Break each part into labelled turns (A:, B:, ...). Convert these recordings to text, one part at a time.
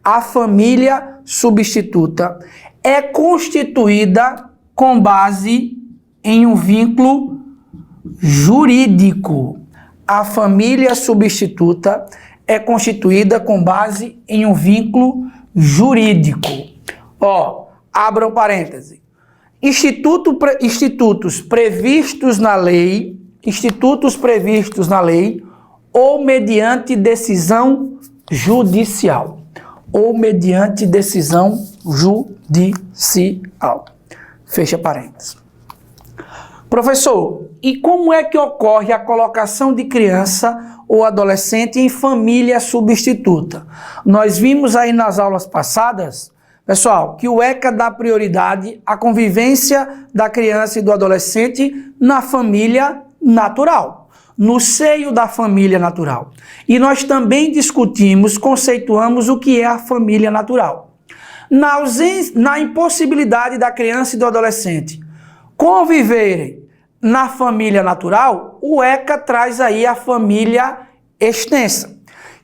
A: A família substituta é constituída com base em um vínculo jurídico. A família substituta é constituída com base em um vínculo jurídico. Ó, abram parêntese. Institutos previstos na lei, ou mediante decisão judicial. Fecha parênteses. Professor, e como é que ocorre a colocação de criança ou adolescente em família substituta? Nós vimos aí nas aulas passadas, pessoal, que o ECA dá prioridade à convivência da criança e do adolescente na família natural, no seio da família natural. E nós também discutimos, conceituamos o que é a família natural. Na impossibilidade da criança e do adolescente conviverem na família natural, o ECA traz aí a família extensa,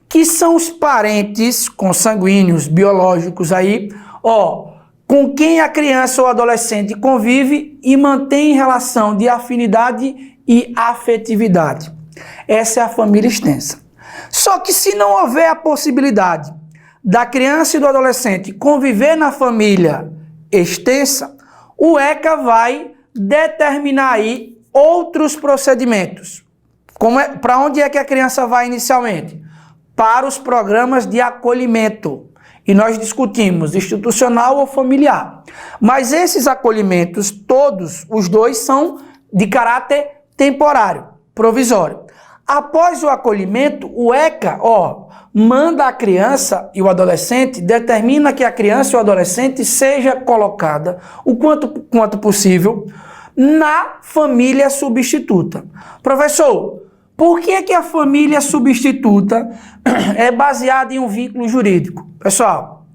A: que são os parentes consanguíneos, biológicos aí, com quem a criança ou adolescente convive e mantém relação de afinidade e afetividade. Essa é a família extensa. Só que se não houver a possibilidade da criança e do adolescente conviver na família extensa, o ECA vai determinar aí outros procedimentos. Para onde é que a criança vai inicialmente? Para os programas de acolhimento. E nós discutimos institucional ou familiar. Mas esses acolhimentos, todos os dois, são de caráter temporário, provisório. Após o acolhimento, o ECA, manda a criança e o adolescente, determina que a criança e o adolescente seja colocada o quanto possível na família substituta. Professor, por que a família substituta é baseada em um vínculo jurídico? Pessoal,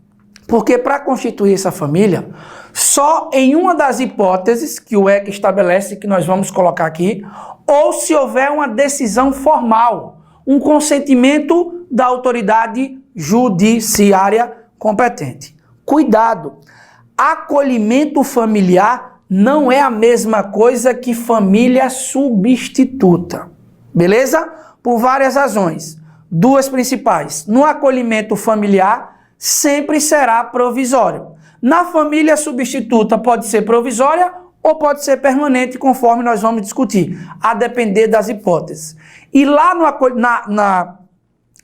A: porque para constituir essa família, só em uma das hipóteses que o ECA estabelece, que nós vamos colocar aqui, ou se houver uma decisão formal, um consentimento da autoridade judiciária competente. Cuidado! Acolhimento familiar não é a mesma coisa que família substituta. Beleza? Por várias razões. Duas principais. No acolhimento familiar, sempre será provisório. Na família substituta pode ser provisória ou pode ser permanente, conforme nós vamos discutir, a depender das hipóteses. E lá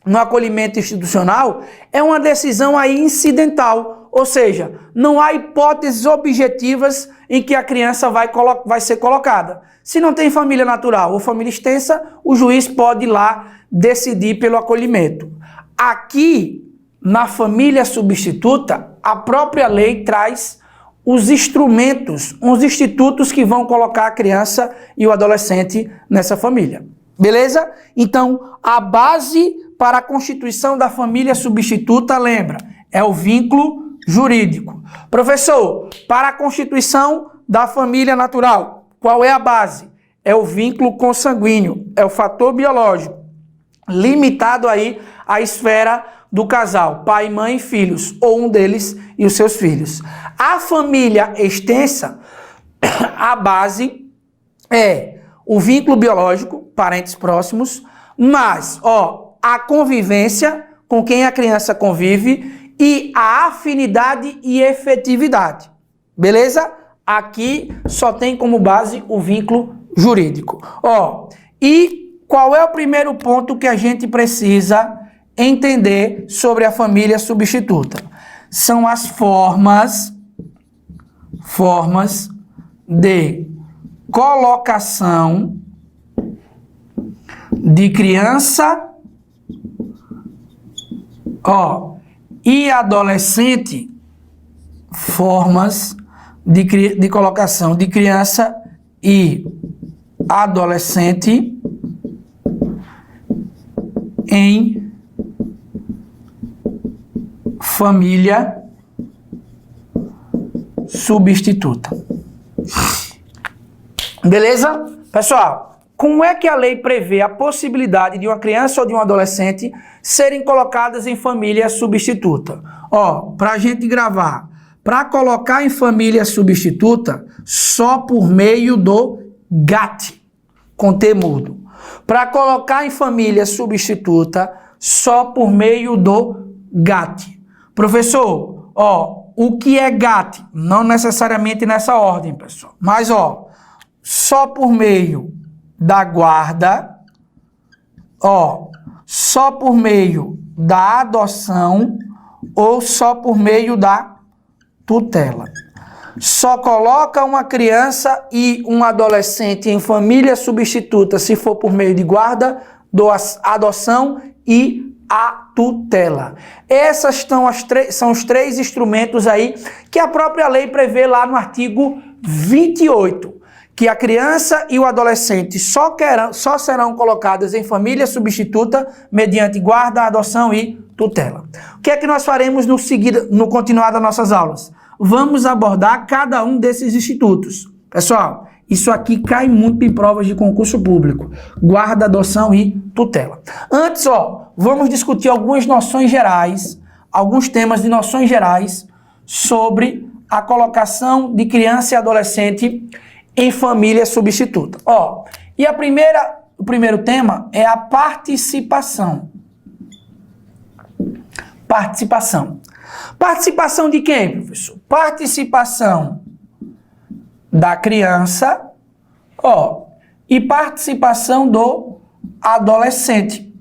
A: no acolhimento institucional, é uma decisão aí incidental, ou seja, não há hipóteses objetivas em que a criança vai ser colocada. Se não tem família natural ou família extensa, o juiz pode ir lá decidir pelo acolhimento. Aqui, na família substituta, a própria lei traz os instrumentos, os institutos que vão colocar a criança e o adolescente nessa família. Beleza? Então, a base para a constituição da família substituta, lembra, é o vínculo jurídico. Professor, para a constituição da família natural, qual é a base? É o vínculo consanguíneo, é o fator biológico, limitado aí à esfera do casal, pai, mãe e filhos, ou um deles e os seus filhos. A família extensa, a base é o vínculo biológico, parentes próximos, mas, a convivência com quem a criança convive e a afinidade e efetividade. Beleza? Aqui só tem como base o vínculo jurídico. E qual é o primeiro ponto que a gente precisa entender sobre a família substituta? São as formas de colocação de criança e adolescente, formas de colocação de criança e adolescente em família substituta. Beleza? Pessoal, como é que a lei prevê a possibilidade de uma criança ou de um adolescente serem colocadas em família substituta? Ó, para a gente gravar, para colocar em família substituta, só por meio do GAT, com T mudo. Para colocar em família substituta, só por meio do GAT. Professor, ó, o que é GAT? Não necessariamente nessa ordem, pessoal. Mas, ó, só por meio da guarda, ó, só por meio da adoção ou só por meio da tutela. Só coloca uma criança e um adolescente em família substituta se for por meio de guarda, adoção e a tutela. Essas são os três instrumentos aí que a própria lei prevê lá no artigo 28. Que a criança e o adolescente só serão colocadas em família substituta mediante guarda, adoção e tutela. O que é que nós faremos no continuar das nossas aulas? Vamos abordar cada um desses institutos. Pessoal, isso aqui cai muito em provas de concurso público. Guarda, adoção e tutela. Antes, ó, vamos discutir algumas noções gerais, alguns temas de noções gerais sobre a colocação de criança e adolescente em família substituta. Ó, e o primeiro tema é a participação. Participação. Participação de quem, professor? Participação da criança, ó, e participação do adolescente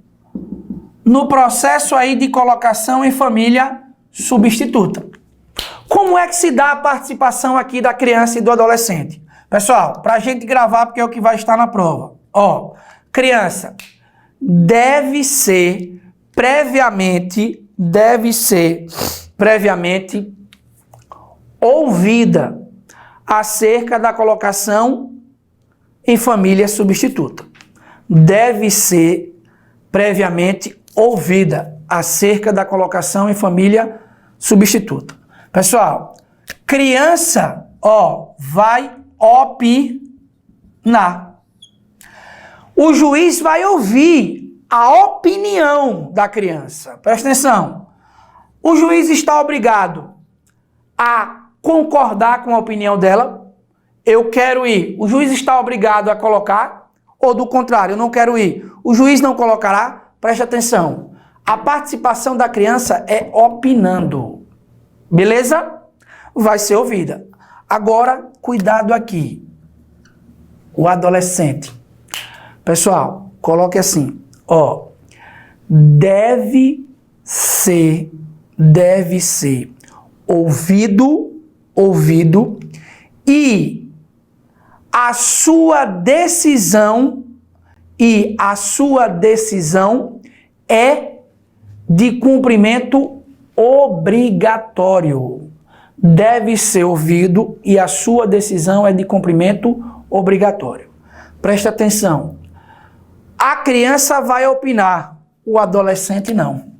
A: no processo aí de colocação em família substituta. Como é que se dá a participação aqui da criança e do adolescente? Pessoal, para a gente gravar, porque é o que vai estar na prova. Ó, criança deve ser previamente ouvida acerca da colocação em família substituta. Deve ser previamente ouvida acerca da colocação em família substituta. Pessoal, criança, ó, vai opinar. O juiz vai ouvir a opinião da criança. Presta atenção. O juiz está obrigado a concordar com a opinião dela. Eu quero ir. O juiz está obrigado a colocar, ou do contrário, eu não quero ir. O juiz não colocará. Preste atenção. A participação da criança é opinando. Beleza? Vai ser ouvida. Agora, cuidado aqui. O adolescente. Pessoal, coloque assim, ó. Deve ser ouvido e a sua decisão é de cumprimento obrigatório. Deve ser ouvido e a sua decisão é de cumprimento obrigatório. Presta atenção. A criança vai opinar, o adolescente não.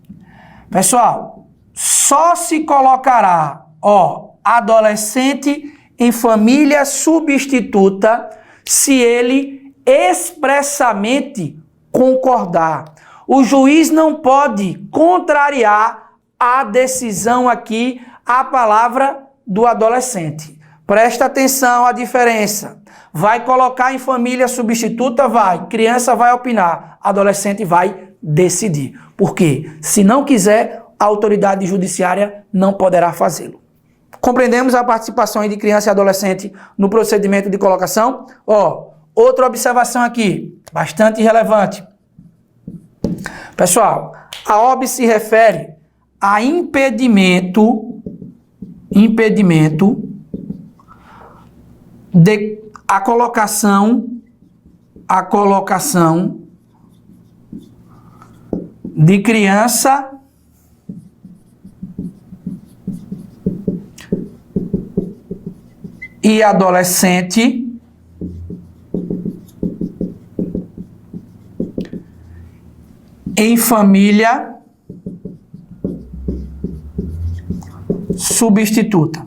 A: Pessoal, só se colocará, ó, adolescente em família substituta se ele expressamente concordar. O juiz não pode contrariar a decisão aqui, a palavra do adolescente. Presta atenção à diferença. Vai colocar em família substituta? Vai. Criança vai opinar. Adolescente vai decidir. Por quê? Se não quiser, a autoridade judiciária não poderá fazê-lo. Compreendemos a participação de criança e adolescente no procedimento de colocação? Ó, outra observação aqui, bastante relevante. Pessoal, a OB se refere a impedimento de a colocação de criança e adolescente em família substituta.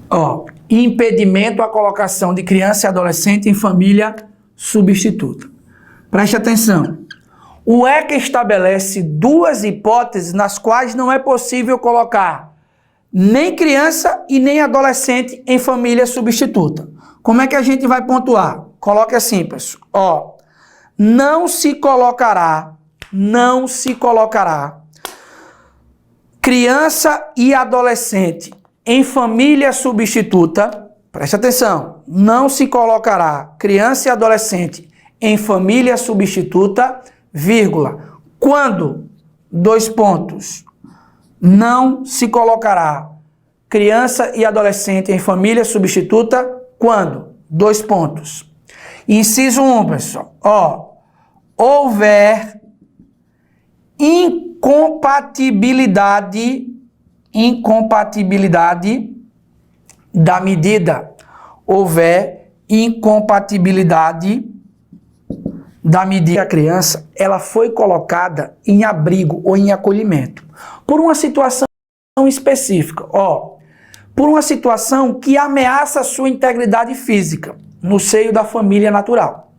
A: Ó, impedimento à colocação de criança e adolescente em família substituta. Preste atenção. O ECA estabelece duas hipóteses nas quais não é possível colocar nem criança e nem adolescente em família substituta. Como é que a gente vai pontuar? Coloque assim, pessoal. Ó, não se colocará criança e adolescente em família substituta. Preste atenção. Não se colocará criança e adolescente em família substituta, vírgula. Quando? Dois pontos. Não se colocará criança e adolescente em família substituta quando? Dois pontos. Inciso 1, pessoal. Ó, houver incompatibilidade da medida. Houver incompatibilidade da medida. A criança, ela foi colocada em abrigo ou em acolhimento por uma situação específica, ó, por uma situação que ameaça a sua integridade física no seio da família natural.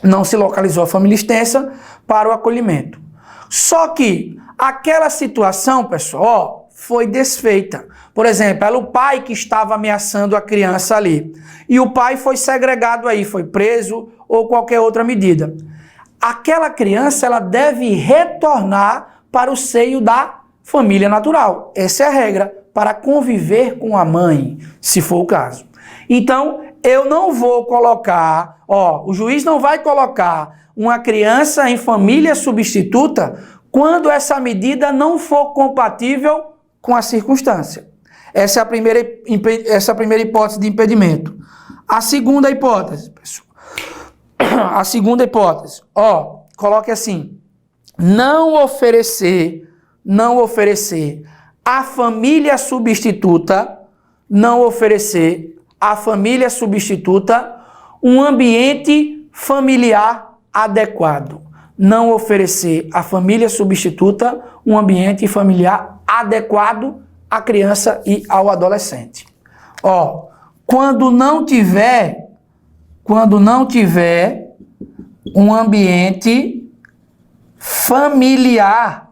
A: Não se localizou a família extensa para o acolhimento. Só que aquela situação, pessoal, ó, foi desfeita. Por exemplo, era o pai que estava ameaçando a criança ali. E o pai foi segregado aí, foi preso ou qualquer outra medida. Aquela criança, ela deve retornar para o seio da família natural. Essa é a regra, para conviver com a mãe, se for o caso. Então, eu não vou colocar, ó, o juiz não vai colocar uma criança em família substituta quando essa medida não for compatível com a circunstância. Essa é a primeira hipótese de impedimento. A segunda hipótese, pessoal. A segunda hipótese, ó, coloque assim: não oferecer a família substituta, um ambiente familiar adequado. Não oferecer à família substituta um ambiente familiar adequado à criança e ao adolescente. Ó, quando não tiver um ambiente familiar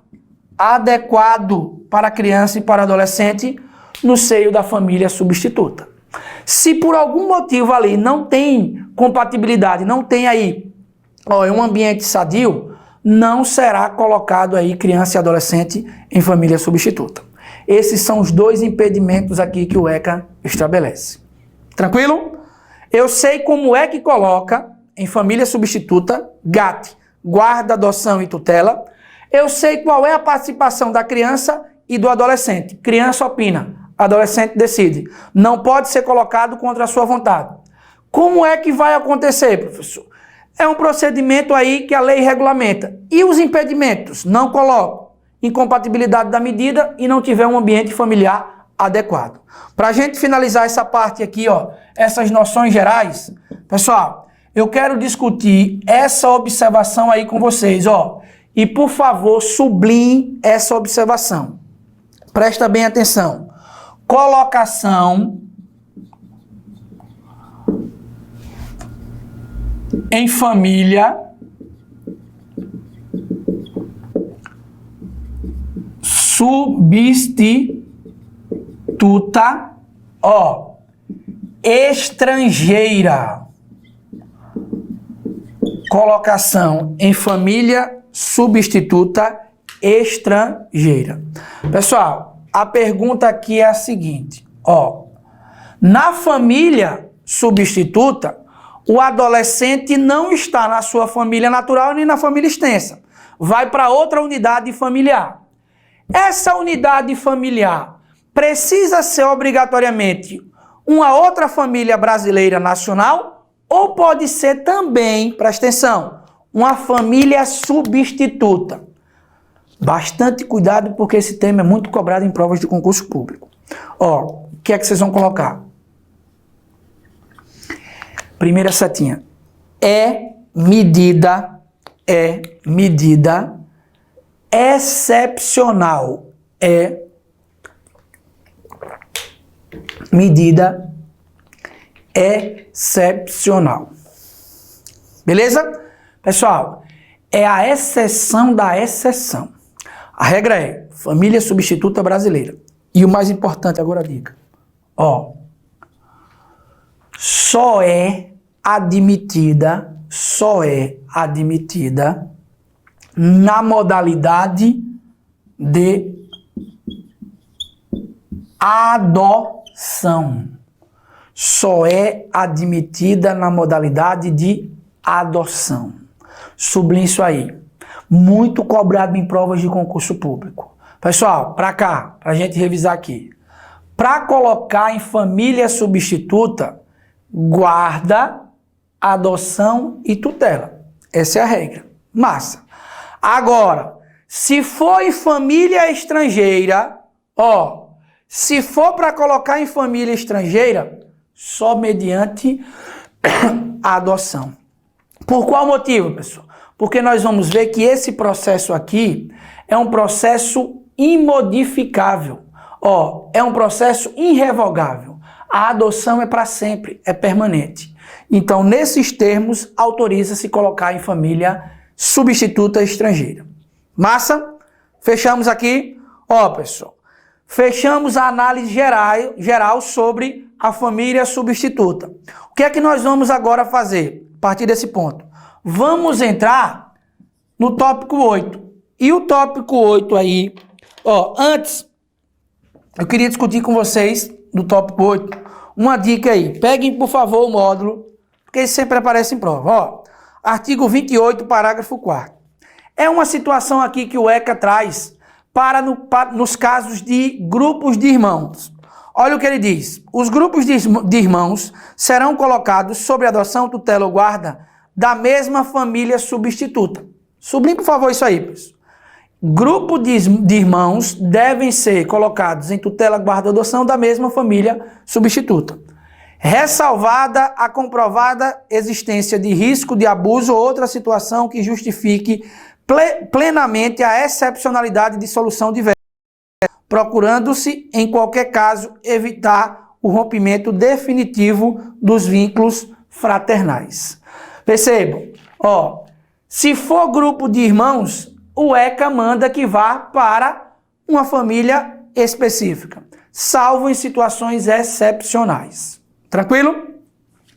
A: adequado para a criança e para o adolescente no seio da família substituta. Se por algum motivo ali não tem compatibilidade, não tem aí um ambiente sadio, não será colocado aí criança e adolescente em família substituta. Esses são os dois impedimentos aqui que o ECA estabelece. Tranquilo? Eu sei como é que coloca em família substituta, GAT, guarda, adoção e tutela. Eu sei qual é a participação da criança e do adolescente. Criança opina, adolescente decide. Não pode ser colocado contra a sua vontade. Como é que vai acontecer, professor? É um procedimento aí que a lei regulamenta. E os impedimentos? Não coloco. Incompatibilidade da medida e não tiver um ambiente familiar adequado. Para a gente finalizar essa parte aqui, ó, essas noções gerais, pessoal, eu quero discutir essa observação aí com vocês, ó. E, por favor, sublinhe essa observação. Presta bem atenção. Colocação em família substituta, ó, estrangeira. Colocação em família substituta estrangeira. Pessoal, a pergunta aqui é a seguinte, ó. Na família substituta, o adolescente não está na sua família natural nem na família extensa. Vai para outra unidade familiar. Essa unidade familiar precisa ser obrigatoriamente uma outra família brasileira nacional ou pode ser também, presta atenção, uma família substituta. Bastante cuidado porque esse tema é muito cobrado em provas de concurso público. Ó, o que é que vocês vão colocar? Primeira setinha. É medida excepcional. É medida excepcional. Beleza? Pessoal, é a exceção da exceção. A regra é família substituta brasileira. E o mais importante, agora a dica. Ó, só é admitida na modalidade de adoção. Só é admitida na modalidade de adoção. Sublinhe isso aí. Muito cobrado em provas de concurso público. Pessoal, para cá, para a gente revisar aqui. Para colocar em família substituta, guarda, adoção e tutela. Essa é a regra. Massa. Agora, se for em família estrangeira, ó, se for para colocar em família estrangeira, só mediante a adoção. Por qual motivo, pessoal? Porque nós vamos ver que esse processo aqui é um processo imodificável. Ó, é um processo irrevogável. A adoção é para sempre, é permanente. Então, nesses termos, autoriza-se colocar em família substituta estrangeira. Massa? Fechamos aqui? Ó, pessoal, fechamos a análise geral sobre a família substituta. O que é que nós vamos agora fazer a partir desse ponto? Vamos entrar no tópico 8. E o tópico 8 aí, ó, antes, eu queria discutir com vocês do tópico 8, uma dica aí. Peguem, por favor, o módulo, porque isso sempre aparece em prova. Ó, artigo 28, parágrafo 4º. É uma situação aqui que o ECA traz nos casos de grupos de irmãos. Olha o que ele diz. Os grupos de irmãos serão colocados sob adoção, tutela ou guarda da mesma família substituta. Sublinhe, por favor, isso aí, pessoal. Grupo de irmãos devem ser colocados em tutela, guarda ou adoção da mesma família substituta. Ressalvada a comprovada existência de risco de abuso ou outra situação que justifique plenamente a excepcionalidade de solução diversa, procurando-se, em qualquer caso, evitar o rompimento definitivo dos vínculos fraternais. Percebam, ó, se for grupo de irmãos, o ECA manda que vá para uma família específica, salvo em situações excepcionais. Tranquilo?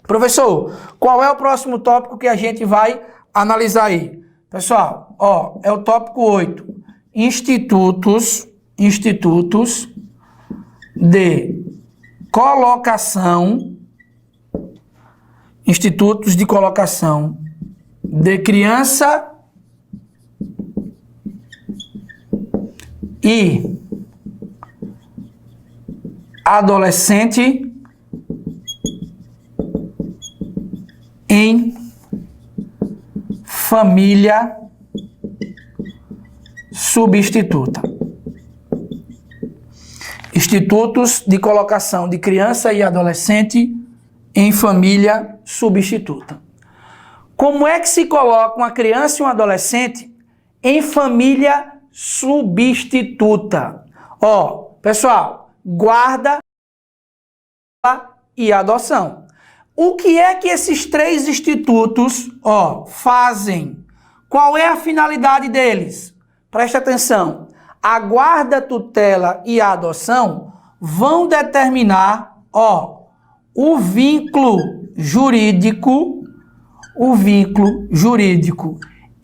A: Professor, qual é o próximo tópico que a gente vai analisar aí? Pessoal, ó, é o tópico 8. Institutos de colocação de criança e adolescente em família substituta. Institutos de colocação de criança e adolescente em família substituta. Como é que se coloca uma criança e um adolescente em família substituta? Ó, pessoal, guarda e adoção. O que é que esses três institutos, ó, fazem? Qual é a finalidade deles? Presta atenção. A guarda, tutela e a adoção vão determinar, ó, o vínculo jurídico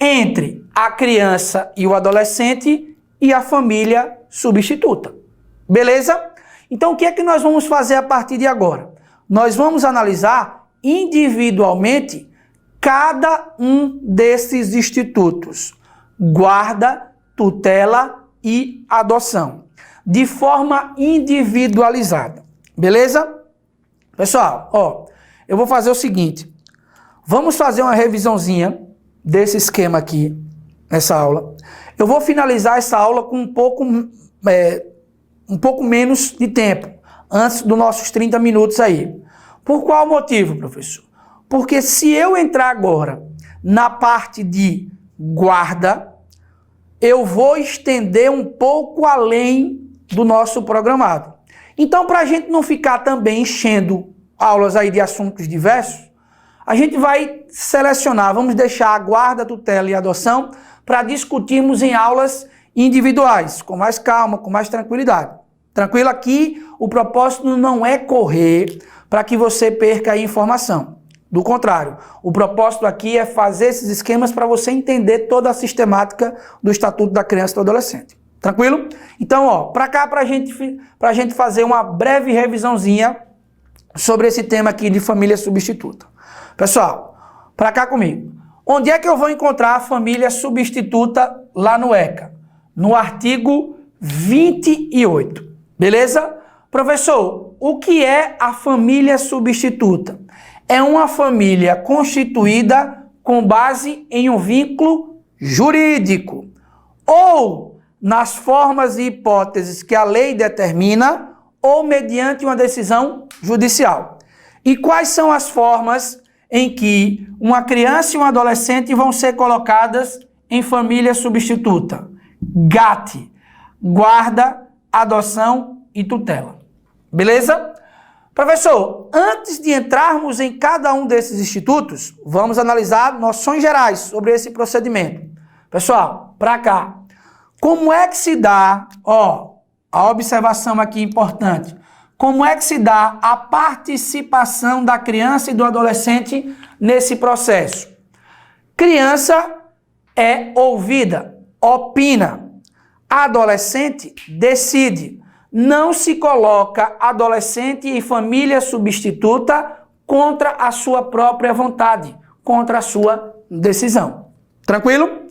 A: entre a criança e o adolescente e a família substituta. Beleza? Então, o que é que nós vamos fazer a partir de agora? Nós vamos analisar individualmente cada um desses institutos. Guarda, tutela e adoção. De forma individualizada. Beleza? Pessoal, ó, eu vou fazer o seguinte. Vamos fazer uma revisãozinha desse esquema aqui, nessa aula. Eu vou finalizar essa aula com um pouco menos de tempo, antes dos nossos 30 minutos aí. Por qual motivo, professor? Porque se eu entrar agora na parte de guarda, eu vou estender um pouco além do nosso programado. Então, para a gente não ficar também enchendo aulas aí de assuntos diversos, a gente vai selecionar, vamos deixar a guarda, tutela e adoção para discutirmos em aulas individuais, com mais calma, com mais tranquilidade. Tranquilo? Aqui, o propósito não é correr para que você perca a informação. Do contrário, o propósito aqui é fazer esses esquemas para você entender toda a sistemática do Estatuto da Criança e do Adolescente. Tranquilo? Então, ó, para cá, para a gente fazer uma breve revisãozinha sobre esse tema aqui de família substituta. Pessoal, para cá comigo. Onde é que eu vou encontrar a família substituta lá no ECA? No artigo 28. Beleza? Professor, o que é a família substituta? É uma família constituída com base em um vínculo jurídico ou nas formas e hipóteses que a lei determina ou mediante uma decisão judicial. E quais são as formas em que uma criança e um adolescente vão ser colocadas em família substituta? GAT, guarda, adoção e tutela. Beleza? Professor, antes de entrarmos em cada um desses institutos, vamos analisar noções gerais sobre esse procedimento. Pessoal, para cá. Como é que se dá, ó, a observação aqui importante, como é que se dá a participação da criança e do adolescente nesse processo? Criança é ouvida, opina. Adolescente decide. Não se coloca adolescente e família substituta contra a sua própria vontade, contra a sua decisão. Tranquilo?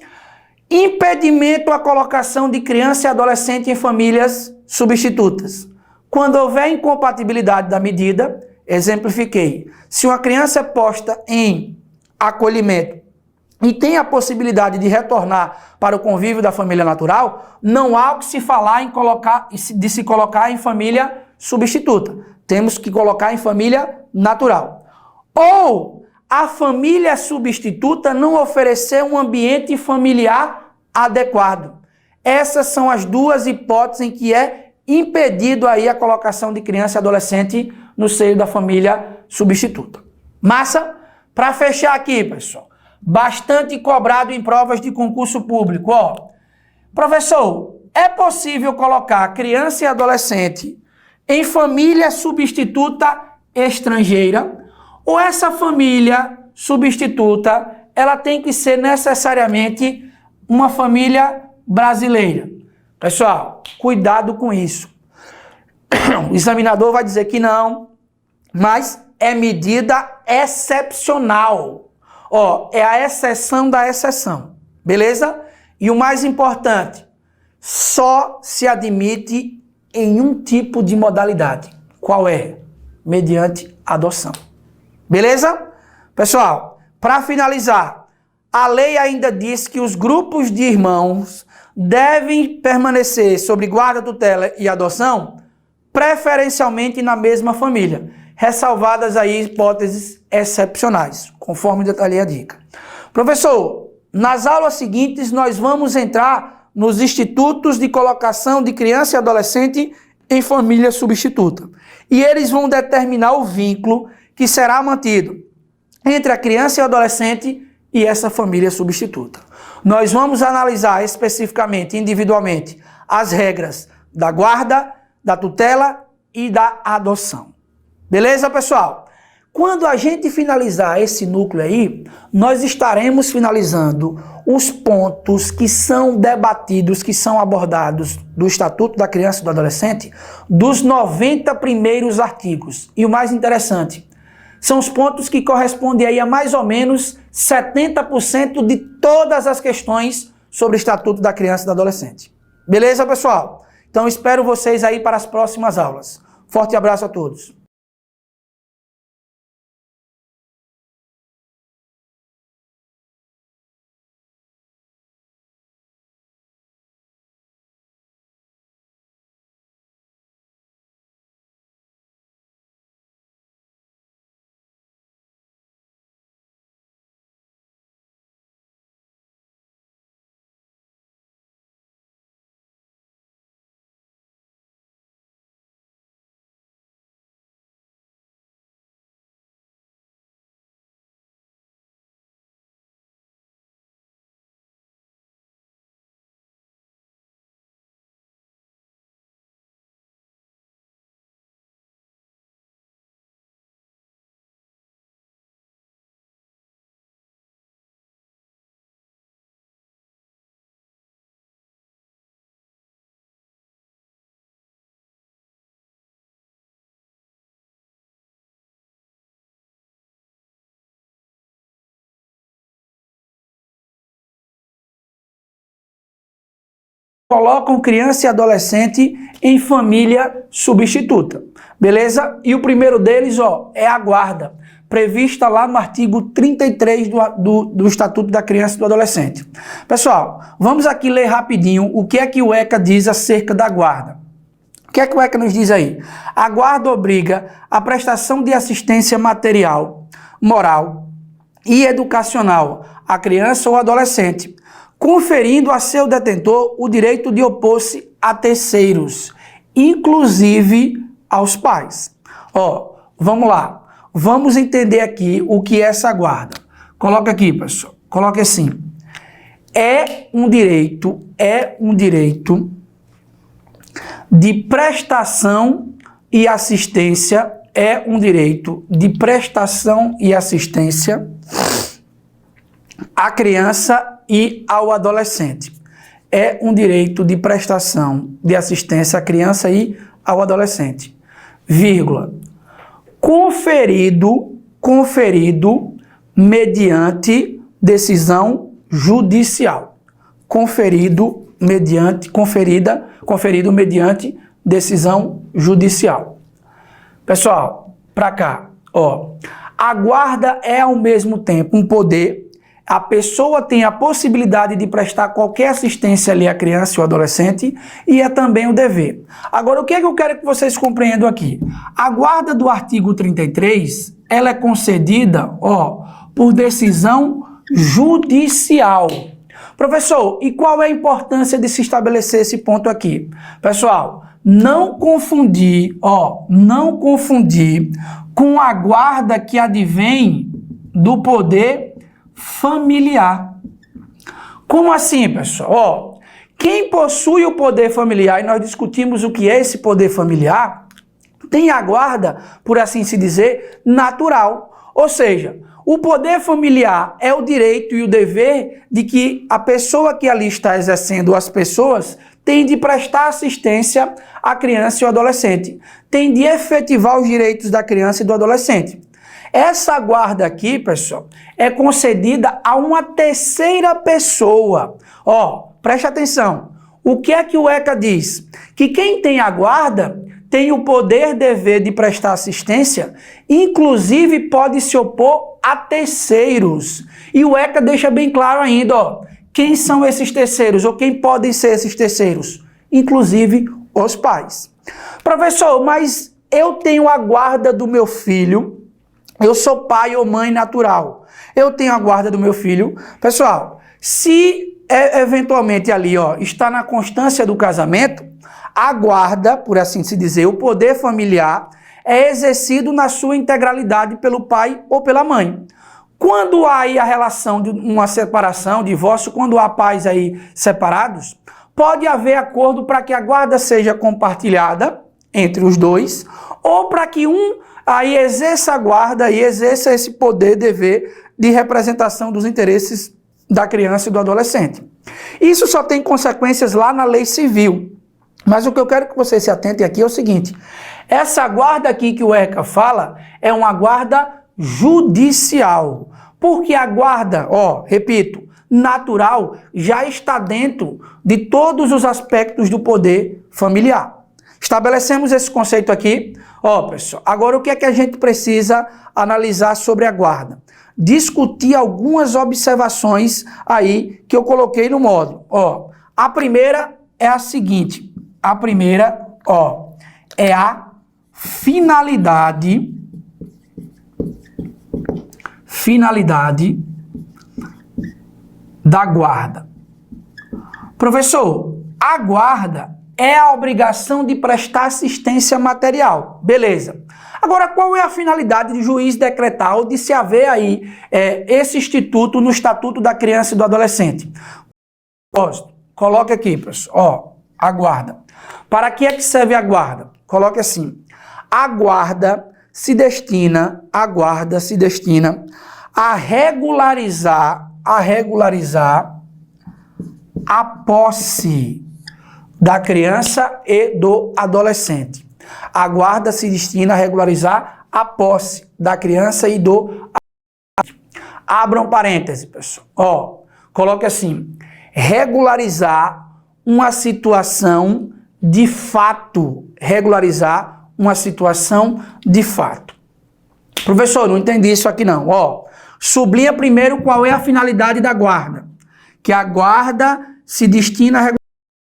A: Impedimento à colocação de criança e adolescente em famílias substitutas. Quando houver incompatibilidade da medida, exemplifiquei, se uma criança é posta em acolhimento e tem a possibilidade de retornar para o convívio da família natural, não há o que se falar de se colocar em família substituta. Temos que colocar em família natural. Ou a família substituta não oferecer um ambiente familiar adequado. Essas são as duas hipóteses em que é impedido aí a colocação de criança e adolescente no seio da família substituta. Massa? Para fechar aqui, pessoal, bastante cobrado em provas de concurso público, ó. Professor, é possível colocar criança e adolescente em família substituta estrangeira? Ou essa família substituta, ela tem que ser necessariamente uma família brasileira? Pessoal, cuidado com isso. O examinador vai dizer que não, mas é medida excepcional. Ó, é a exceção da exceção, beleza? E o mais importante, só se admite em um tipo de modalidade. Qual é? Mediante adoção. Beleza? Pessoal, para finalizar, a lei ainda diz que os grupos de irmãos devem permanecer sob guarda, tutela e adoção, preferencialmente na mesma família, ressalvadas aí hipóteses excepcionais, conforme detalhei a dica. Professor, nas aulas seguintes nós vamos entrar nos institutos de colocação de criança e adolescente em família substituta. E eles vão determinar o vínculo que será mantido entre a criança e o adolescente e essa família substituta. Nós vamos analisar especificamente, individualmente, as regras da guarda, da tutela e da adoção. Beleza, pessoal? Quando a gente finalizar esse núcleo aí, nós estaremos finalizando os pontos que são debatidos, que são abordados do Estatuto da Criança e do Adolescente, dos 90 primeiros artigos. E o mais interessante, são os pontos que correspondem aí a mais ou menos 70% de todas as questões sobre o Estatuto da Criança e do Adolescente. Beleza, pessoal? Então espero vocês aí para as próximas aulas. Forte abraço a todos. colocam criança e adolescente em família substituta, beleza? E o primeiro deles, ó, é a guarda, prevista lá no artigo 33 do Estatuto da Criança e do Adolescente. Pessoal, vamos aqui ler rapidinho o que é que o ECA diz acerca da guarda. O que é que o ECA nos diz aí? A guarda obriga a prestação de assistência material, moral e educacional à criança ou adolescente, conferindo a seu detentor o direito de opor-se a terceiros, inclusive aos pais. Ó, vamos lá. Vamos entender aqui o que é essa guarda. Coloca aqui, pessoal. Coloca assim. É um direito de prestação e assistência, à criança e ao adolescente. É um direito de prestação de assistência à criança e ao adolescente. Vírgula. Conferido mediante decisão judicial. Conferido mediante decisão judicial. Pessoal, para cá, ó. A guarda é ao mesmo tempo um poder. A pessoa tem a possibilidade de prestar qualquer assistência ali à criança e ao adolescente e é também o dever. Agora, o que é que eu quero que vocês compreendam aqui? A guarda do artigo 33, ela é concedida, ó, por decisão judicial. Professor, e qual é a importância de se estabelecer esse ponto aqui? Pessoal, não confundir com a guarda que advém do poder familiar. Como assim, pessoal? Ó, quem possui o poder familiar, e nós discutimos o que é esse poder familiar, tem a guarda, por assim se dizer, natural. Ou seja, o poder familiar é o direito e o dever de que a pessoa que ali está exercendo, as pessoas, tem de prestar assistência à criança e ao adolescente, tem de efetivar os direitos da criança e do adolescente. Essa guarda aqui, pessoal, é concedida a uma terceira pessoa. Ó, preste atenção. O que é que o ECA diz? Que quem tem a guarda tem o poder dever de prestar assistência, inclusive pode se opor a terceiros. E o ECA deixa bem claro ainda, ó, quem são esses terceiros ou quem podem ser esses terceiros? Inclusive os pais. Professor, mas eu tenho a guarda do meu filho, eu sou pai ou mãe natural, eu tenho a guarda do meu filho. Pessoal, se eventualmente ali, ó, está na constância do casamento, a guarda, por assim se dizer, o poder familiar é exercido na sua integralidade pelo pai ou pela mãe. Quando há aí a relação de uma separação, divórcio, quando há pais aí separados, pode haver acordo para que a guarda seja compartilhada entre os dois, ou para que um aí exerça a guarda e exerça esse poder, dever de representação dos interesses da criança e do adolescente. Isso só tem consequências lá na lei civil. Mas o que eu quero que vocês se atentem aqui é o seguinte: essa guarda aqui que o ECA fala é uma guarda judicial. Porque a guarda, ó, repito, natural já está dentro de todos os aspectos do poder familiar. Estabelecemos esse conceito aqui. Ó, pessoal, agora o que é que a gente precisa analisar sobre a guarda? Discutir algumas observações aí que eu coloquei no módulo. Ó, a primeira é a seguinte. A primeira, ó, é a finalidade da guarda. Professor, a guarda é a obrigação de prestar assistência material. Beleza. Agora, qual é a finalidade de juiz decretar ou de se haver aí esse instituto no Estatuto da Criança e do Adolescente? Coloque aqui, pessoal. Ó, a guarda. Para que é que serve a guarda? Coloque assim. A guarda se destina a regularizar a posse da criança e do adolescente. A guarda se destina a regularizar a posse da criança e do adolescente. Abram parênteses, pessoal. Ó, coloque assim: regularizar uma situação de fato. Regularizar uma situação de fato. Professor, não entendi isso aqui não. Ó, sublinha primeiro qual é a finalidade da guarda. Que a guarda se destina a regularizar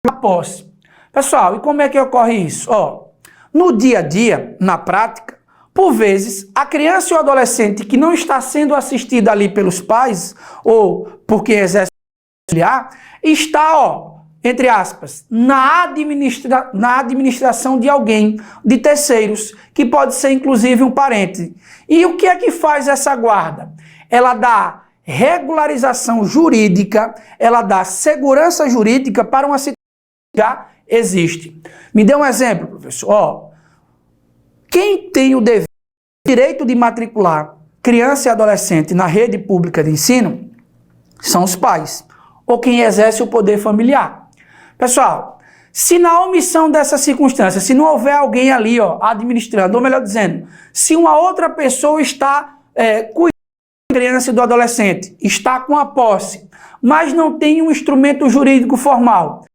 A: a posse. Pessoal, e como é que ocorre isso? Ó, no dia a dia, na prática, por vezes, a criança e o adolescente que não está sendo assistido ali pelos pais ou por quem exerce familiar, está, ó, entre aspas, na administração de alguém, de terceiros, que pode ser inclusive um parente. E o que é que faz essa guarda? Ela dá regularização jurídica, ela dá segurança jurídica para uma situação que já existe. Me dê um exemplo, professor. Ó, quem tem o direito de matricular criança e adolescente na rede pública de ensino são os pais, ou quem exerce o poder familiar. Pessoal, se na omissão dessa circunstância, se não houver alguém ali, ó, administrando, ou melhor dizendo, se uma outra pessoa está cuidando da criança e do adolescente, está com a posse, mas não tem um instrumento jurídico formal,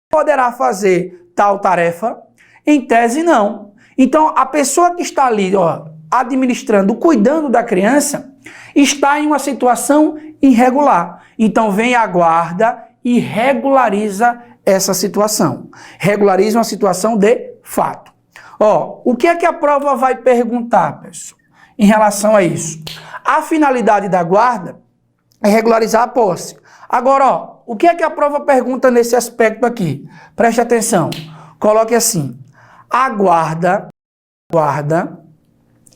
A: poderá fazer tal tarefa? Em tese, não. Então, a pessoa que está ali, ó, administrando, cuidando da criança, está em uma situação irregular. Então, vem a guarda e regulariza essa situação. Regulariza uma situação de fato. Ó, o que é que a prova vai perguntar, pessoal, em relação a isso? A finalidade da guarda é regularizar a posse. Agora, ó, o que é que a prova pergunta nesse aspecto aqui? Preste atenção. Coloque assim. A guarda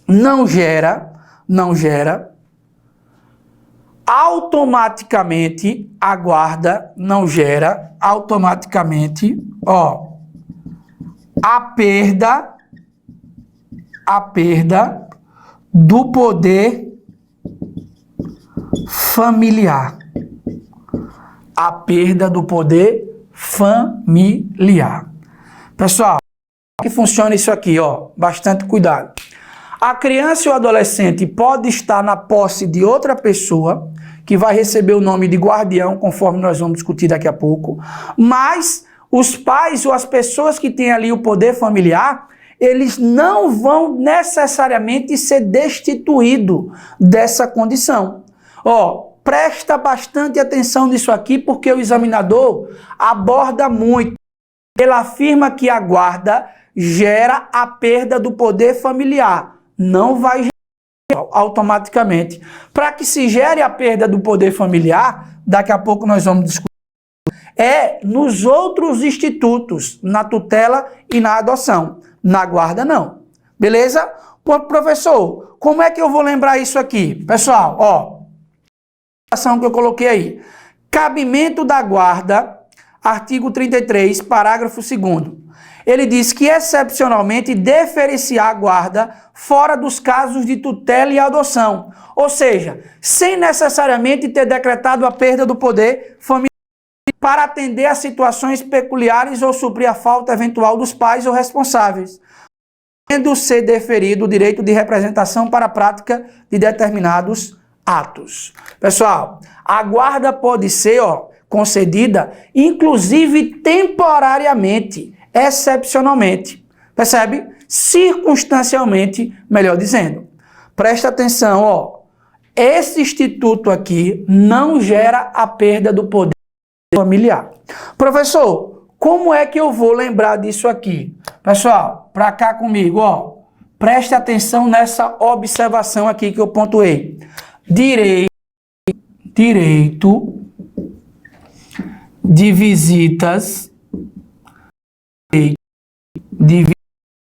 A: não gera automaticamente, a guarda não gera automaticamente, ó, a perda do poder familiar. A perda do poder familiar. Pessoal, como que funciona isso aqui, ó? Bastante cuidado. A criança e o adolescente pode estar na posse de outra pessoa, que vai receber o nome de guardião, conforme nós vamos discutir daqui a pouco, mas os pais ou as pessoas que têm ali o poder familiar, eles não vão necessariamente ser destituídos dessa condição. Ó, presta bastante atenção nisso aqui, porque o examinador aborda muito. Ele afirma que a guarda gera a perda do poder familiar. Não vai gerar automaticamente. Para que se gere a perda do poder familiar, daqui a pouco nós vamos discutir, nos outros institutos, na tutela e na adoção. Na guarda, não. Beleza? Professor, como é que eu vou lembrar isso aqui? Pessoal, ó, a ação que eu coloquei aí. Cabimento da guarda, artigo 33, parágrafo 2º. Ele diz que, excepcionalmente, deferir-se-á a guarda fora dos casos de tutela e adoção. Ou seja, sem necessariamente ter decretado a perda do poder familiar para atender a situações peculiares ou suprir a falta eventual dos pais ou responsáveis, podendo ser deferido o direito de representação para a prática de determinados atos. Pessoal, a guarda pode ser, ó, concedida, inclusive temporariamente, excepcionalmente, percebe? Circunstancialmente, melhor dizendo. Presta atenção, ó, esse instituto aqui não gera a perda do poder familiar. Professor, como é que eu vou lembrar disso aqui? Pessoal, para cá comigo, ó, preste atenção nessa observação aqui que eu pontuei. Direito de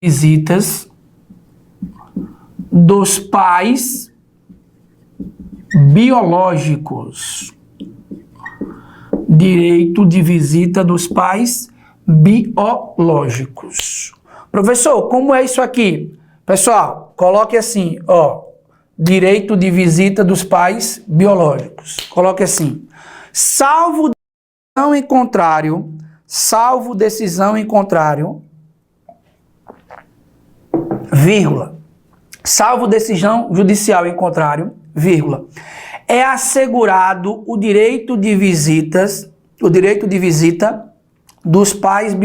A: visitas dos pais biológicos. Direito de visita dos pais biológicos. Professor, como é isso aqui? Pessoal, coloque assim, ó, direito de visita dos pais biológicos. Coloque assim, salvo decisão em contrário, vírgula, salvo decisão judicial em contrário, vírgula, é assegurado o direito de visita dos pais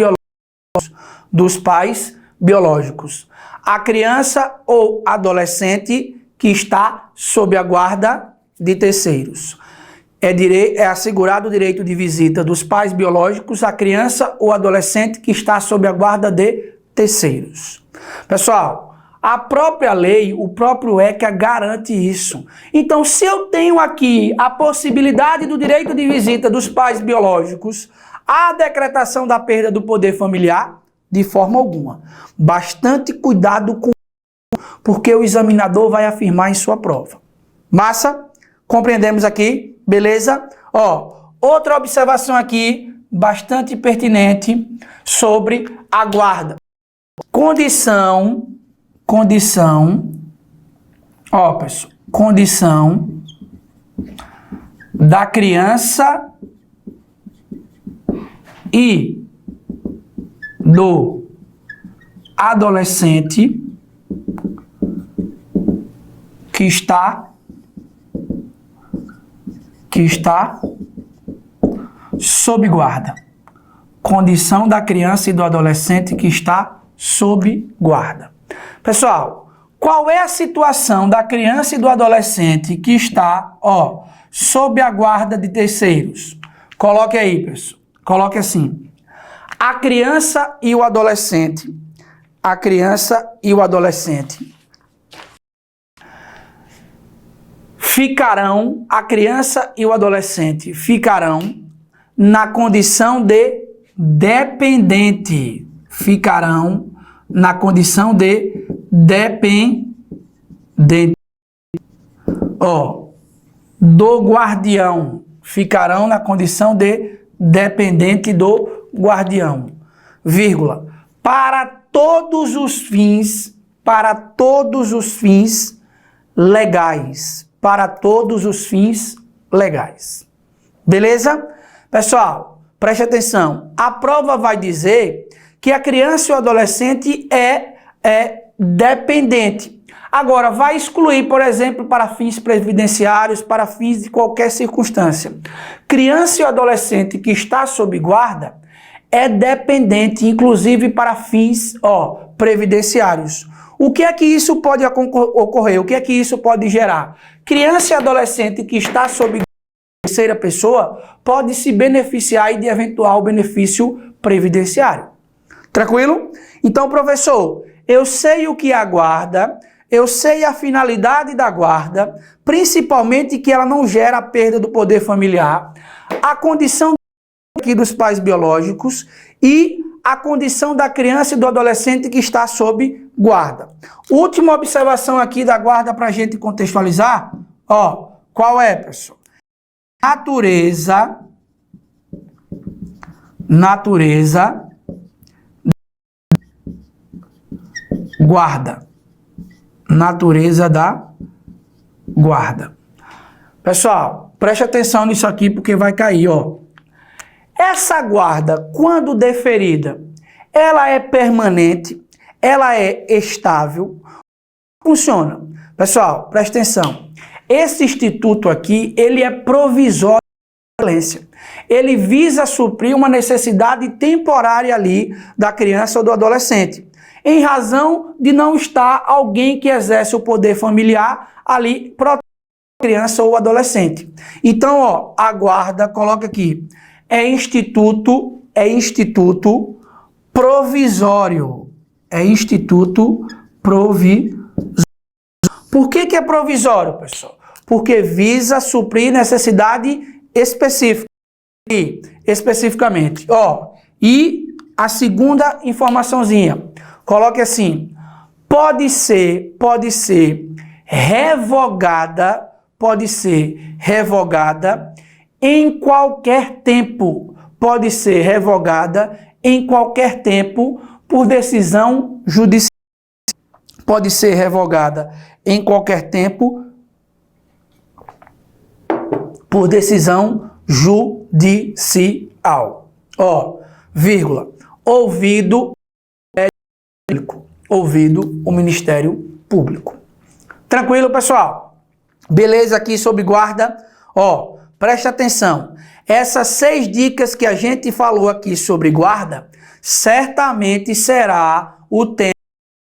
A: biológicos. A criança ou adolescente que está sob a guarda de terceiros. É assegurado o direito de visita dos pais biológicos à criança ou adolescente que está sob a guarda de terceiros. Pessoal, a própria lei, o próprio ECA garante isso. Então, se eu tenho aqui a possibilidade do direito de visita dos pais biológicos, a decretação da perda do poder familiar, de forma alguma. Bastante cuidado com porque o examinador vai afirmar em sua prova. Massa? Compreendemos aqui? Beleza? Ó, outra observação aqui, bastante pertinente, sobre a guarda. Condição, ó, pessoal, condição da criança e do adolescente que está sob guarda. Condição da criança e do adolescente que está sob guarda. Pessoal, qual é a situação da criança e do adolescente que está, ó, sob a guarda de terceiros? Coloque aí, pessoal. Coloque assim. A criança e o adolescente ficarão na condição de dependente. Ficarão na condição de dependente. Ó, do guardião. Ficarão na condição de dependente do guardião. Vírgula. Para todos os fins legais. Para todos os fins legais. Beleza? Pessoal, preste atenção. A prova vai dizer que a criança e o adolescente é dependente. Agora, vai excluir, por exemplo, para fins previdenciários, para fins de qualquer circunstância. Criança e adolescente que está sob guarda é dependente, inclusive para fins, ó, previdenciários. O que é que isso pode ocorrer? O que é que isso pode gerar? Criança e adolescente que está sob terceira pessoa pode se beneficiar aí de eventual benefício previdenciário. Tranquilo? Então, professor, eu sei o que é a guarda, eu sei a finalidade da guarda, principalmente que ela não gera a perda do poder familiar, a condição aqui dos pais biológicos e a condição da criança e do adolescente que está sob guarda. Última observação aqui da guarda para a gente contextualizar, ó, qual é, pessoal? Natureza guarda. Natureza da guarda. Pessoal, preste atenção nisso aqui porque vai cair, ó. Essa guarda, quando deferida, ela é permanente, ela é estável. Funciona. Pessoal, preste atenção. Esse instituto aqui, ele é provisório de violência. Ele visa suprir uma necessidade temporária ali da criança ou do adolescente, em razão de não estar alguém que exerce o poder familiar ali protegendo a criança ou adolescente. Então, ó, a guarda, coloca aqui, é instituto provisório. É instituto provisório. Por que é provisório, pessoal? Porque visa suprir necessidade específica. E, especificamente, ó, e a segunda informaçãozinha, coloque assim, pode ser revogada em qualquer tempo. Pode ser revogada em qualquer tempo por decisão judicial. Pode ser revogada em qualquer tempo por decisão judicial. Ó, vírgula, ouvido o Ministério Público. Tranquilo, pessoal? Beleza aqui sob guarda? Ó, preste atenção. Essas 6 dicas que a gente falou aqui sobre guarda, certamente será o tema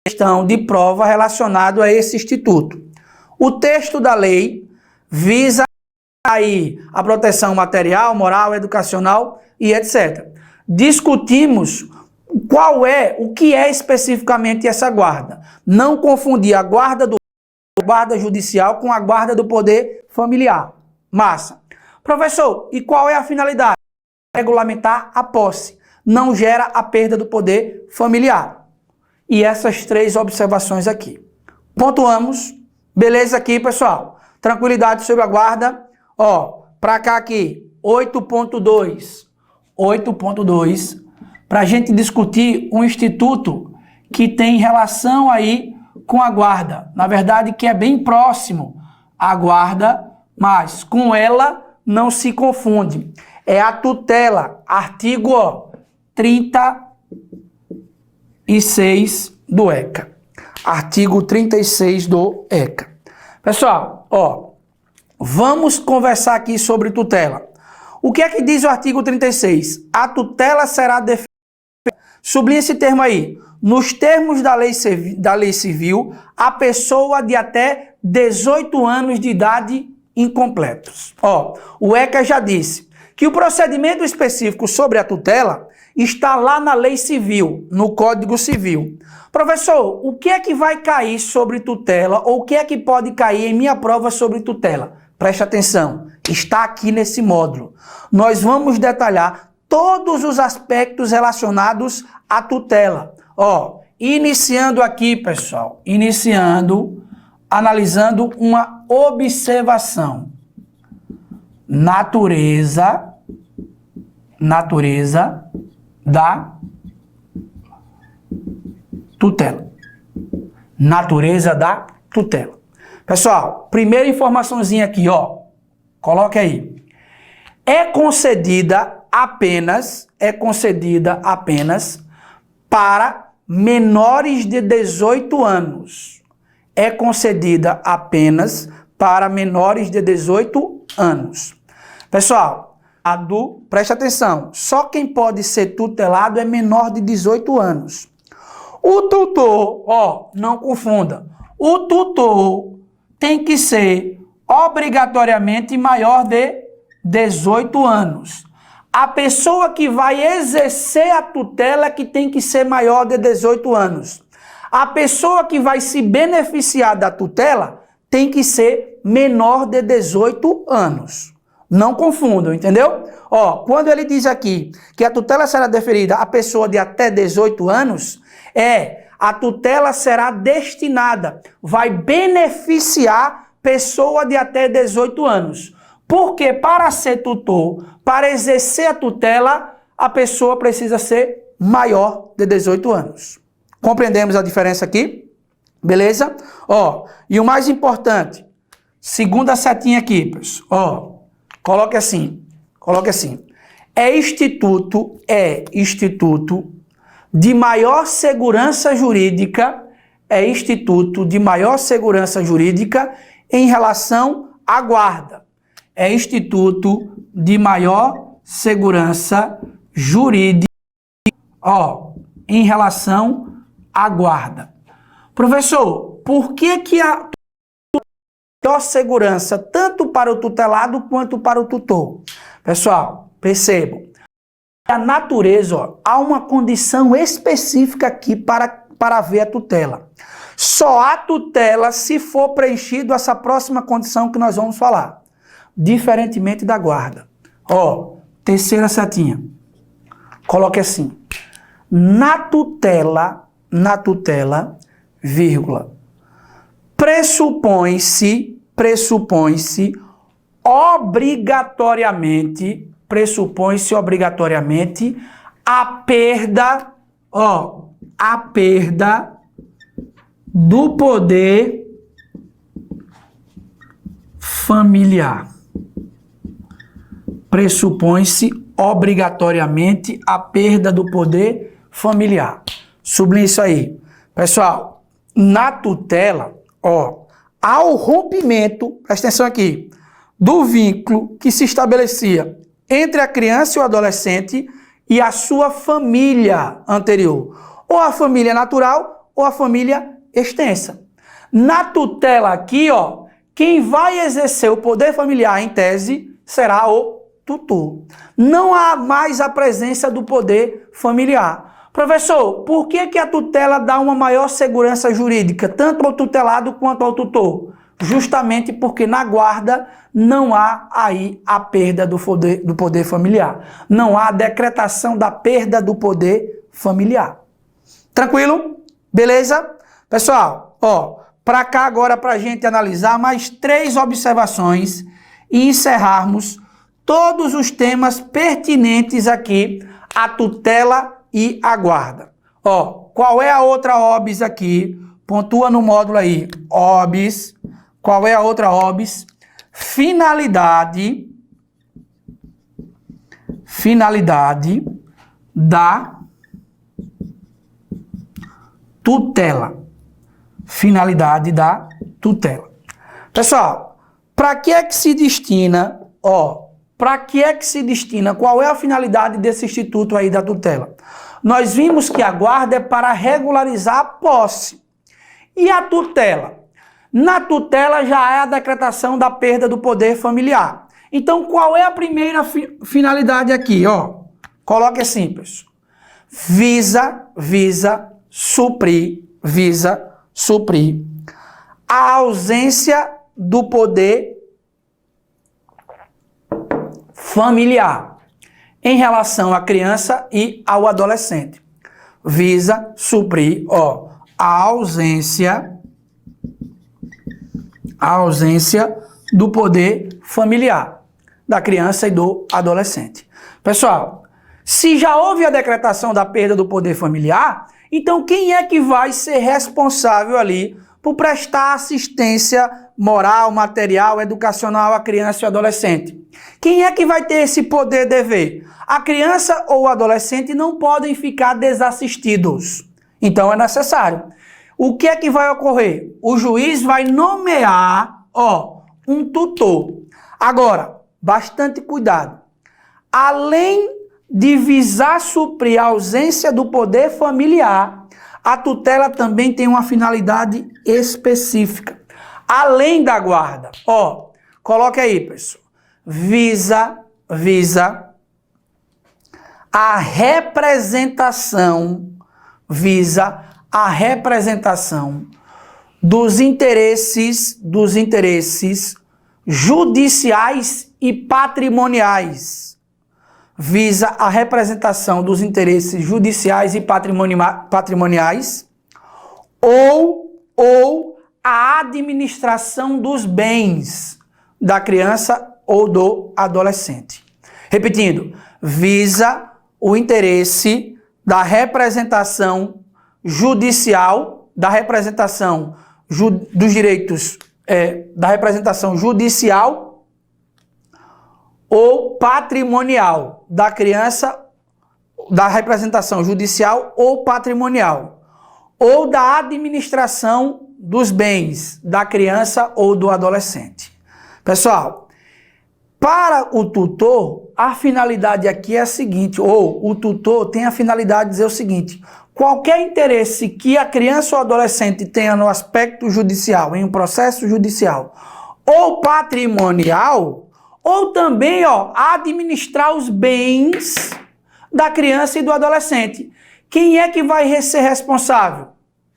A: de questão de prova relacionado a esse instituto. O texto da lei visa aí a proteção material, moral, educacional e etc. Discutimos o que é especificamente essa guarda. Não confundir a guarda judicial com a guarda do poder familiar. Massa. Professor, e qual é a finalidade? Regulamentar a posse. Não gera a perda do poder familiar. E essas 3 observações aqui. Pontuamos. Beleza aqui, pessoal? Tranquilidade sobre a guarda. Ó, pra cá aqui, 8.2. 8.2. Pra gente discutir um instituto que tem relação aí com a guarda. Na verdade, que é bem próximo à guarda, mas com ela não se confunde. É a tutela, artigo 36 do ECA. Artigo 36 do ECA. Pessoal, ó, vamos conversar aqui sobre tutela. O que é que diz o artigo 36? A tutela será definida. Sublinha esse termo aí. Nos termos da lei civil, a pessoa de até 18 anos de idade incompletos. Ó, o ECA já disse que o procedimento específico sobre a tutela está lá na lei civil, no Código Civil. Professor, o que é que vai cair sobre tutela ou o que é que pode cair em minha prova sobre tutela? Preste atenção, está aqui nesse módulo. Nós vamos detalhar todos os aspectos relacionados à tutela. Ó, iniciando aqui, pessoal, analisando uma observação. Natureza da tutela. Natureza da tutela. Pessoal, primeira informaçãozinha aqui, ó. Coloque aí. É concedida apenas para menores de 18 anos. É concedida apenas para menores de 18 anos. Pessoal, preste atenção, só quem pode ser tutelado é menor de 18 anos. O tutor, ó, não confunda, o tutor tem que ser obrigatoriamente maior de 18 anos. A pessoa que vai exercer a tutela é que tem que ser maior de 18 anos. A pessoa que vai se beneficiar da tutela tem que ser menor de 18 anos. Não confundam, entendeu? Ó, quando ele diz aqui que a tutela será deferida à pessoa de até 18 anos, a tutela será destinada, vai beneficiar pessoa de até 18 anos. Porque para ser tutor, para exercer a tutela, a pessoa precisa ser maior de 18 anos. Compreendemos a diferença aqui? Beleza? Ó, e o mais importante, segunda setinha aqui, pessoal. Ó, coloque assim. É instituto de maior segurança jurídica, em relação à guarda. É instituto de maior segurança jurídica, ó, em relação à guarda. Professor, por que a maior segurança tanto para o tutelado quanto para o tutor? Pessoal, percebam. A natureza, ó, há uma condição específica aqui para ver a tutela. Só há tutela se for preenchido essa próxima condição que nós vamos falar. Diferentemente da guarda. Ó, terceira setinha. Coloque assim. Na tutela, vírgula, pressupõe-se obrigatoriamente a perda do poder familiar. Pressupõe-se obrigatoriamente a perda do poder familiar. Sublinhe isso aí. Pessoal, na tutela, ó, ao rompimento, presta atenção aqui, do vínculo que se estabelecia entre a criança e o adolescente e a sua família anterior, ou a família natural ou a família extensa. Na tutela aqui, ó, quem vai exercer o poder familiar em tese será o tutor. Não há mais a presença do poder familiar. Professor, por que a tutela dá uma maior segurança jurídica, tanto ao tutelado quanto ao tutor? Justamente porque na guarda não há aí a perda do poder familiar. Não há a decretação da perda do poder familiar. Tranquilo? Beleza? Pessoal, ó, para cá agora para a gente analisar mais 3 observações e encerrarmos todos os temas pertinentes aqui à tutela e à guarda. Ó, qual é a outra OBS aqui? Pontua no módulo aí, OBS. Qual é a outra OBS? Finalidade da tutela. Finalidade da tutela. Pessoal, para que é que se destina, ó, para que é que se destina, qual é a finalidade desse instituto aí da tutela? Nós vimos que a guarda é para regularizar a posse. E a tutela? Na tutela já é a decretação da perda do poder familiar. Então, qual é a primeira finalidade aqui, ó? Coloque assim, pessoal. Visa suprir a ausência do poder familiar em relação à criança e ao adolescente. Visa suprir, ó, a ausência do poder familiar da criança e do adolescente. Pessoal, se já houve a decretação da perda do poder familiar, então quem é que vai ser responsável ali por prestar assistência moral, material, educacional à criança e ao adolescente? Quem é que vai ter esse poder dever? A criança ou o adolescente não podem ficar desassistidos. Então é necessário. O que é que vai ocorrer? O juiz vai nomear, ó, um tutor. Agora, bastante cuidado. Além de visar suprir a ausência do poder familiar, a tutela também tem uma finalidade específica. Além da guarda, ó, coloque aí, pessoal. Visa a representação dos interesses judiciais e patrimoniais. Visa a representação dos interesses judiciais e patrimoniais ou a administração dos bens da criança ou do adolescente. Repetindo, visa o interesse da representação judicial, da representação dos direitos, da representação judicial ou patrimonial da criança, da representação judicial ou patrimonial, ou da administração dos bens da criança ou do adolescente. Pessoal, para o tutor, a finalidade aqui é a seguinte, ou o tutor tem a finalidade de dizer o seguinte: qualquer interesse que a criança ou adolescente tenha no aspecto judicial, em um processo judicial, ou patrimonial, ou também, ó, administrar os bens da criança e do adolescente. Quem é que vai ser responsável?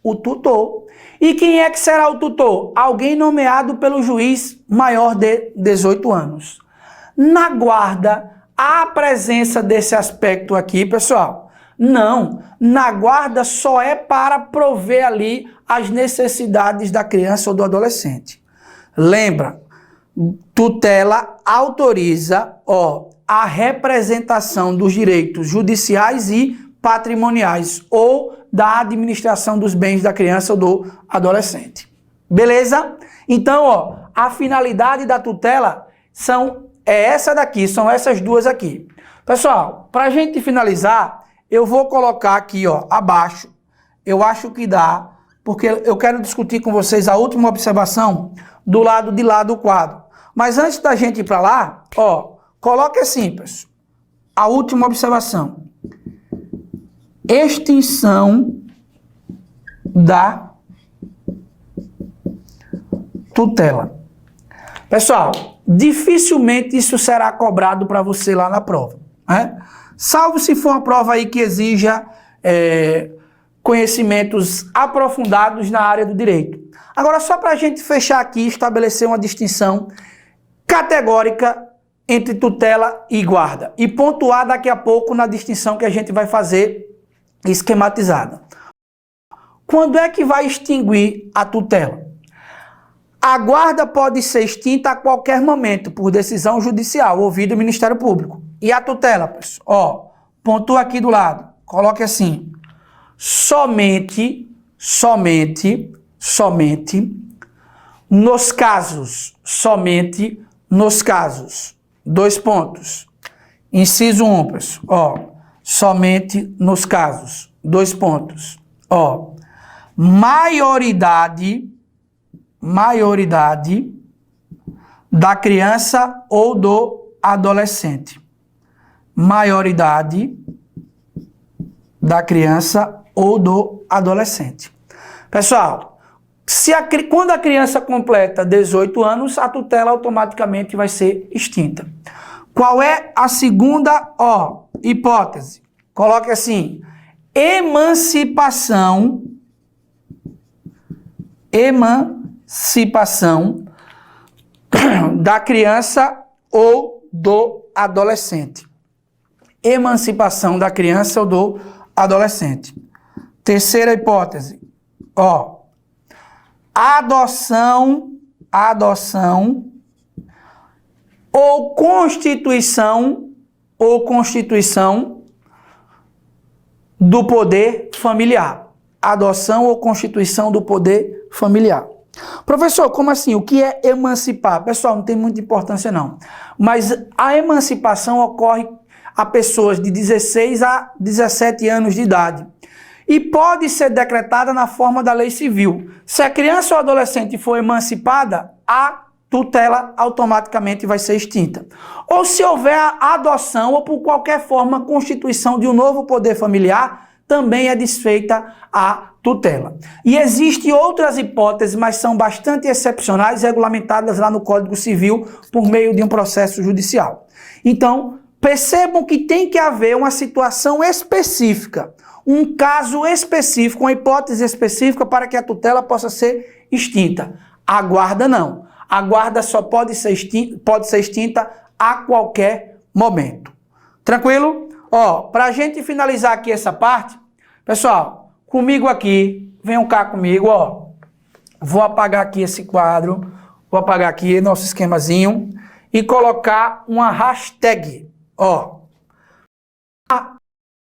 A: O tutor. E quem é que será o tutor? Alguém nomeado pelo juiz maior de 18 anos. Na guarda, há a presença desse aspecto aqui, pessoal? Não. Na guarda só é para prover ali as necessidades da criança ou do adolescente. Lembra, tutela autoriza, ó, a representação dos direitos judiciais e patrimoniais ou da administração dos bens da criança ou do adolescente. Beleza? Então, ó, a finalidade da tutela é essa daqui, são essas duas aqui. Pessoal, para a gente finalizar, eu vou colocar aqui, ó, abaixo. Eu acho que dá, porque eu quero discutir com vocês a última observação do lado de lá do quadro. Mas antes da gente ir para lá, ó, coloque assim, pessoal, a última observação. Extinção da tutela. Pessoal, dificilmente isso será cobrado para você lá na prova, né? Salvo se for uma prova aí que exija conhecimentos aprofundados na área do direito. Agora, só para a gente fechar aqui e estabelecer uma distinção categórica entre tutela e guarda. E pontuar daqui a pouco na distinção que a gente vai fazer esquematizada. Quando é que vai extinguir a tutela? A guarda pode ser extinta a qualquer momento, por decisão judicial, ouvido o Ministério Público. E a tutela, pessoal? Ó, pontua aqui do lado. Coloque assim. Somente nos casos, 2 pontos. Inciso 1, pessoal, ó, somente nos casos, 2 pontos, ó, maioridade da criança ou do adolescente. Maioridade da criança ou do adolescente. Pessoal, quando a criança completa 18 anos, a tutela automaticamente vai ser extinta. Qual é a segunda, hipótese? Coloque assim: emancipação da criança ou do adolescente. Emancipação da criança ou do adolescente. Terceira hipótese, adoção ou constituição do poder familiar. Adoção ou constituição do poder familiar. Professor, como assim? O que é emancipar? Pessoal, não tem muita importância não. Mas a emancipação ocorre a pessoas de 16 a 17 anos de idade. E pode ser decretada na forma da lei civil. Se a criança ou adolescente for emancipada, a tutela automaticamente vai ser extinta. Ou se houver a adoção ou por qualquer forma a constituição de um novo poder familiar, também é desfeita a tutela. E existem outras hipóteses, mas são bastante excepcionais, regulamentadas lá no Código Civil por meio de um processo judicial. Então, percebam que tem que haver uma situação específica, um caso específico, uma hipótese específica para que a tutela possa ser extinta. A guarda não. A guarda só pode ser extinta a qualquer momento. Tranquilo? Para a gente finalizar aqui essa parte, pessoal, comigo aqui, venham cá comigo, vou apagar aqui esse quadro, vou apagar aqui nosso esquemazinho e colocar uma hashtag, a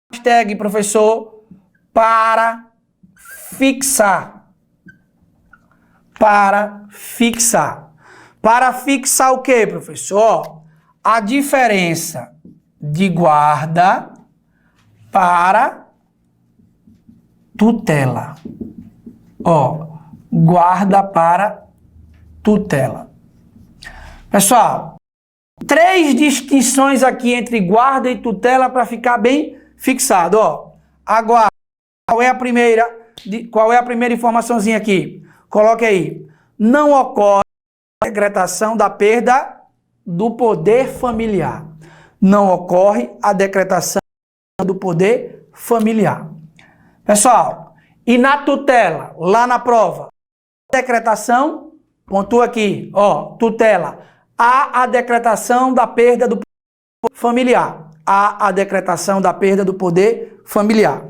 A: hashtag, professor, para fixar. Para fixar. Para fixar o quê, professor? A diferença de guarda para tutela. Guarda para tutela. Pessoal, 3 distinções aqui entre guarda e tutela para ficar bem fixado. A guarda, qual é a primeira informaçãozinha aqui? Coloque aí. Não ocorre a decretação da perda do poder familiar. Não ocorre a decretação do poder familiar. Pessoal, e na tutela, lá na prova, decretação, pontua aqui, tutela, há a decretação da perda do poder familiar. Há a decretação da perda do poder familiar.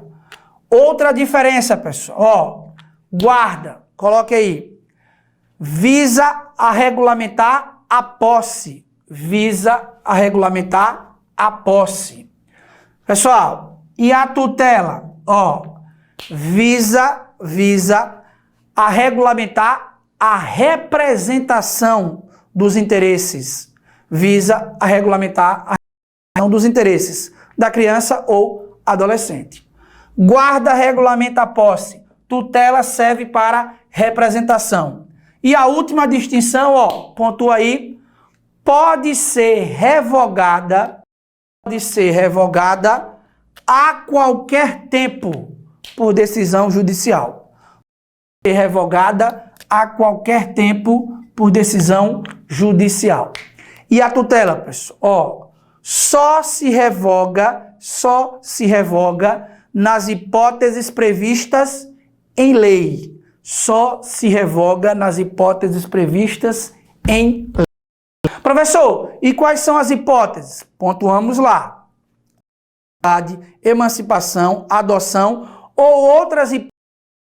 A: Outra diferença, pessoal, guarda, coloque aí, visa a regulamentar a posse. Visa a regulamentar a posse. Pessoal, e a tutela? Visa a regulamentar a representação dos interesses. Visa a regulamentar a representação dos interesses da criança ou adolescente. Guarda regulamenta a posse. Tutela serve para representação. E a última distinção, pontua aí, pode ser revogada a qualquer tempo por decisão judicial. Revogada a qualquer tempo por decisão judicial. E a tutela, pessoal, só se revoga nas hipóteses previstas em lei. Só se revoga nas hipóteses previstas em lei. Professor, e quais são as hipóteses? Pontuamos lá. Emancipação, adoção ou outras hipóteses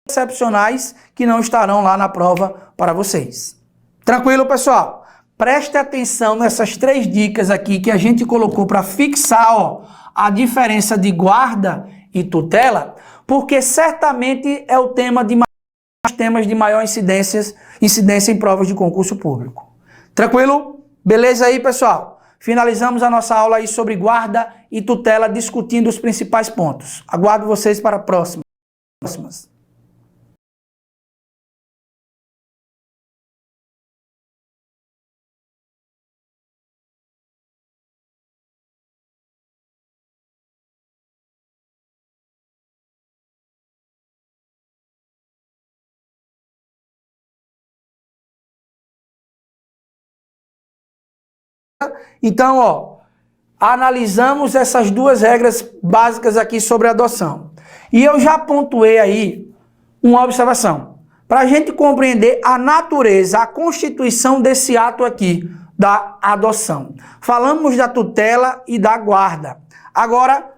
A: excepcionais que não estarão lá na prova para vocês. Tranquilo, pessoal? Preste atenção nessas 3 dicas aqui que a gente colocou para fixar a diferença de guarda e tutela, porque certamente é o tema de temas de maior incidência em provas de concurso público. Tranquilo? Beleza aí, pessoal? Finalizamos a nossa aula aí sobre guarda e tutela, discutindo os principais pontos. Aguardo vocês para próximas. Então, analisamos essas 2 regras básicas aqui sobre adoção. E eu já pontuei aí uma observação. Para a gente compreender a natureza, a constituição desse ato aqui, da adoção. Falamos da tutela e da guarda. Agora,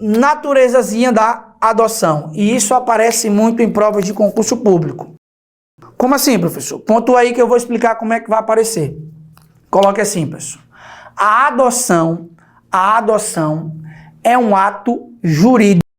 A: naturezazinha da adoção. E isso aparece muito em provas de concurso público. Como assim, professor? Pontua aí que eu vou explicar como é que vai aparecer. Coloque assim, pessoal. A adoção é um ato jurídico.